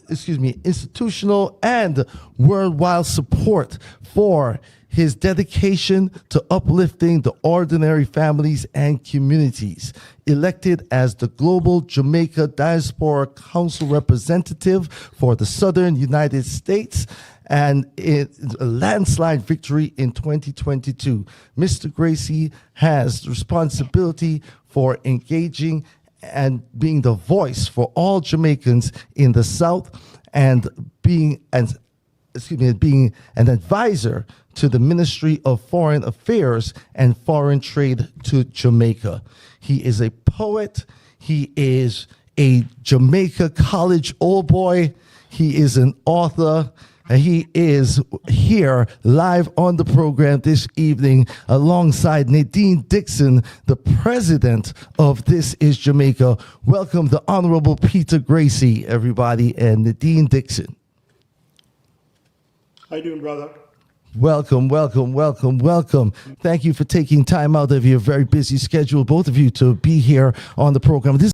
institutional and worldwide support for his dedication to uplifting the ordinary families and communities. Elected as the Global Jamaica Diaspora Council representative for the Southern United States, and a landslide victory in 2022. Mr. Gracie has the responsibility for engaging and being the voice for all Jamaicans in the South, and being an advisor to the Ministry of Foreign Affairs and Foreign Trade to Jamaica. He is a poet. He is a Jamaica College old boy. He is an author. And he is here live on the program this evening alongside Nadine Dixon, the president of This Is Jamaica. Welcome the Honorable Peter Gracie, everybody, and Nadine Dixon. How you doing, brother? Welcome, welcome, welcome, welcome. Thank you for taking time out of your very busy schedule, both of you, to be here on the program. This